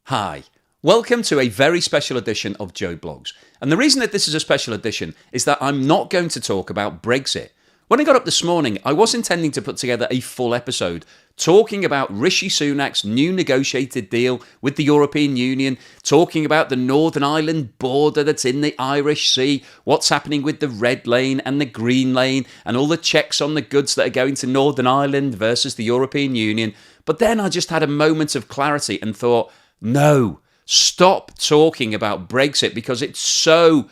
Hi, welcome to a very special edition of Joe Blogs. And the reason that this is a special edition is that I'm not going to talk about Brexit. When I got up this morning, I was intending to put together a full episode talking about Rishi Sunak's new negotiated deal with the European Union, talking about the Northern Ireland border that's in the Irish Sea, what's happening with the red lane and the green lane, and all the checks on the goods that are going to Northern Ireland versus the European Union. But then I just had a moment of clarity and thought, no, stop talking about Brexit because it's so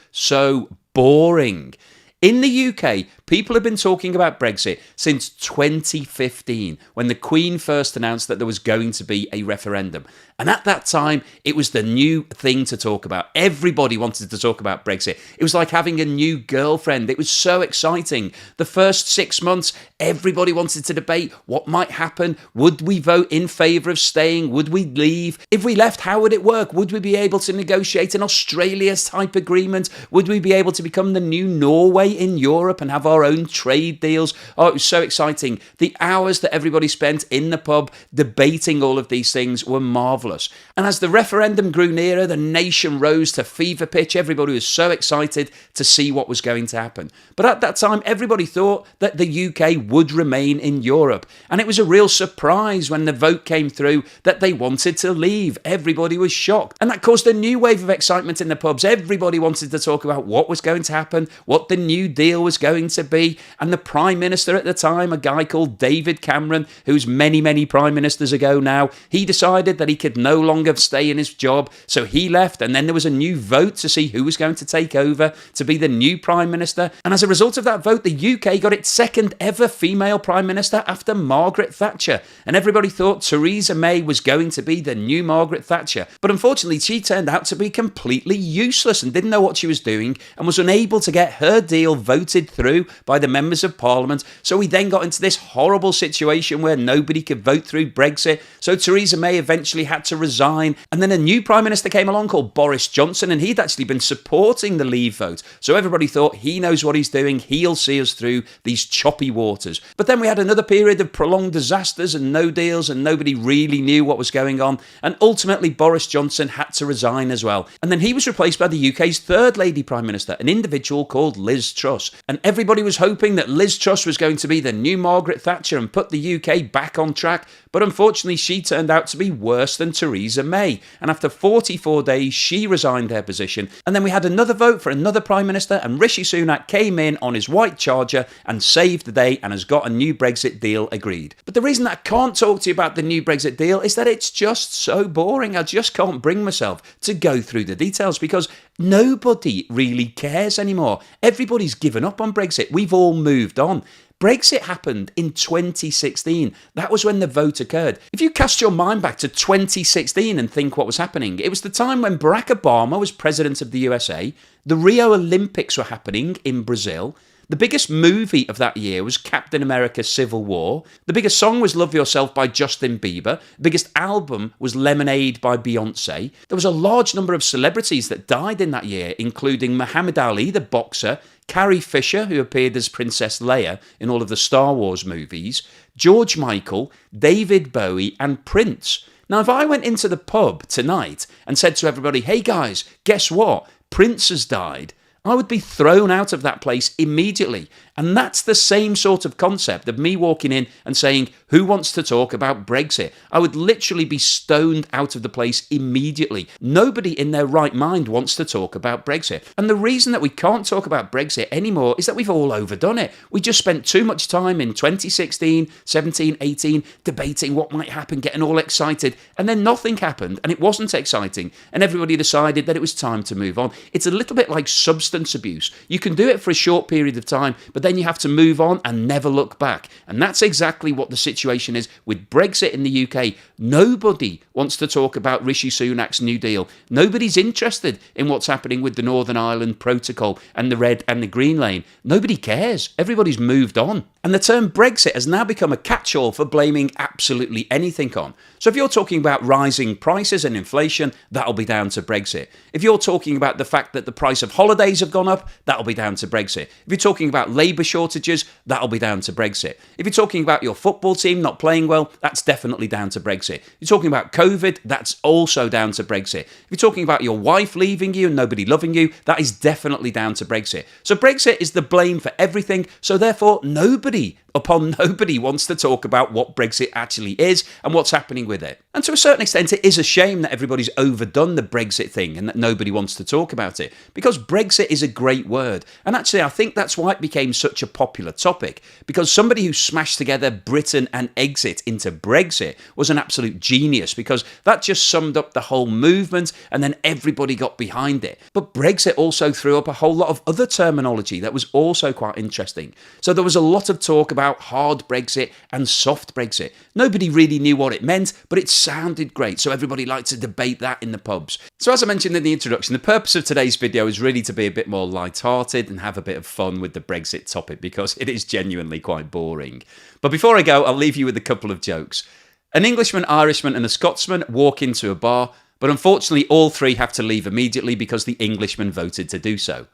boring. In the UK, people have been talking about Brexit since 2015, when the Queen first announced that there was going to be a referendum. And at that time, it was the new thing to talk about. Everybody wanted to talk about Brexit. It was like having a new girlfriend. It was so exciting. The first 6 months, everybody wanted to debate what might happen. Would we vote in favour of staying? Would we leave? If we left, how would it work? Would we be able to negotiate an Australia-type agreement? Would we be able to become the new Norway in Europe and have our own trade deals? Oh, it was so exciting. The hours that everybody spent in the pub debating all of these things were marvellous. And as the referendum grew nearer, the nation rose to fever pitch. Everybody was so excited to see what was going to happen. But at that time, everybody thought that the UK would remain in Europe. And it was a real surprise when the vote came through that they wanted to leave. Everybody was shocked. And that caused a new wave of excitement in the pubs. Everybody wanted to talk about what was going to happen, what the new deal was going to be. And the Prime Minister at the time, a guy called David Cameron, who's many Prime Ministers ago now, he decided that he could no longer stay in his job, so he left, and then there was a new vote to see who was going to take over to be the new Prime Minister. And as a result of that vote, the UK got its second ever female Prime Minister after Margaret Thatcher. And everybody thought Theresa May was going to be the new Margaret Thatcher. But unfortunately, she turned out to be completely useless and didn't know what she was doing and was unable to get her deal voted through by the members of Parliament. So we then got into this horrible situation where nobody could vote through Brexit. So Theresa May eventually had to resign. And then a new Prime Minister came along called Boris Johnson, and he'd actually been supporting the Leave vote. So everybody thought he knows what he's doing. He'll see us through these choppy waters. But then we had another period of prolonged disasters and no deals, and nobody really knew what was going on. And ultimately, Boris Johnson had to resign as well. And then he was replaced by the UK's third lady Prime Minister, an individual called Liz Truss. And everybody was hoping that Liz Truss was going to be the new Margaret Thatcher and put the UK back on track. But unfortunately, she turned out to be worse than Theresa May. And after 44 days, she resigned her position. And then we had another vote for another Prime Minister, and Rishi Sunak came in on his white charger and saved the day and has got a new Brexit deal agreed. But the reason that I can't talk to you about the new Brexit deal is that it's just so boring. I just can't bring myself to go through the details because nobody really cares anymore. Everybody's given up on Brexit. We've all moved on. Brexit happened in 2016. That was when the vote occurred. If you cast your mind back to 2016 and think what was happening, it was the time when Barack Obama was president of the USA, the Rio Olympics were happening in Brazil. The biggest movie of that year was Captain America Civil War. The biggest song was Love Yourself by Justin Bieber. The biggest album was Lemonade by Beyonce. There was a large number of celebrities that died in that year, including Muhammad Ali, the boxer, Carrie Fisher, who appeared as Princess Leia in all of the Star Wars movies, George Michael, David Bowie, and Prince. Now, if I went into the pub tonight and said to everybody, hey guys, guess what? Prince has died, I would be thrown out of that place immediately. And that's the same sort of concept of me walking in and saying, who wants to talk about Brexit? I would literally be stoned out of the place immediately. Nobody in their right mind wants to talk about Brexit. And the reason that we can't talk about Brexit anymore is that we've all overdone it. We just spent too much time in 2016, 17, 18 debating what might happen, getting all excited, and then nothing happened and it wasn't exciting. And everybody decided that it was time to move on. It's a little bit like substance abuse. You can do it for a short period of time, but then you have to move on and never look back. And that's exactly what the situation is with Brexit in the UK. Nobody wants to talk about Rishi Sunak's New Deal. Nobody's interested in what's happening with the Northern Ireland Protocol and the red and the green lane. Nobody cares. Everybody's moved on. And the term Brexit has now become a catch-all for blaming absolutely anything on. So if you're talking about rising prices and inflation, that'll be down to Brexit. If you're talking about the fact that the price of holidays have gone up, that'll be down to Brexit. If you're talking about labour shortages, that'll be down to Brexit. If you're talking about your football team team not playing well, that's definitely down to Brexit. You're talking about COVID, that's also down to Brexit. If you're talking about your wife leaving you and nobody loving you, that is definitely down to Brexit. So Brexit is the blame for everything, so therefore nobody wants to talk about what Brexit actually is and what's happening with it. And to a certain extent, it is a shame that everybody's overdone the Brexit thing and that nobody wants to talk about it, because Brexit is a great word. And actually, I think that's why it became such a popular topic, because somebody who smashed together Britain and exit into Brexit was an absolute genius, because that just summed up the whole movement and then everybody got behind it. But Brexit also threw up a whole lot of other terminology that was also quite interesting. So there was a lot of talk about hard Brexit and soft Brexit. Nobody really knew what it meant, but it sounded great, so everybody liked to debate that in the pubs. So as I mentioned in the introduction, the purpose of today's video is really to be a bit more light-hearted and have a bit of fun with the Brexit topic, because it is genuinely quite boring. But before I go, I'll leave you with a couple of jokes. An Englishman, Irishman and a Scotsman walk into a bar, but unfortunately all three have to leave immediately because the Englishman voted to do so.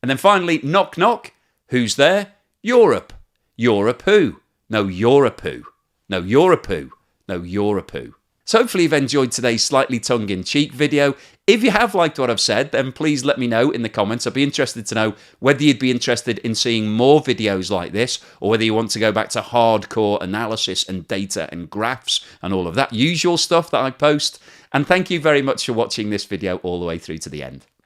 And then finally, knock knock, who's there? Europe. Europe who? No, Europe who? No, Europe who? No, Europe who? So hopefully you've enjoyed today's slightly tongue-in-cheek video. If you have liked what I've said, then please let me know in the comments. I'd be interested to know whether you'd be interested in seeing more videos like this, or whether you want to go back to hardcore analysis and data and graphs and all of that usual stuff that I post. And thank you very much for watching this video all the way through to the end.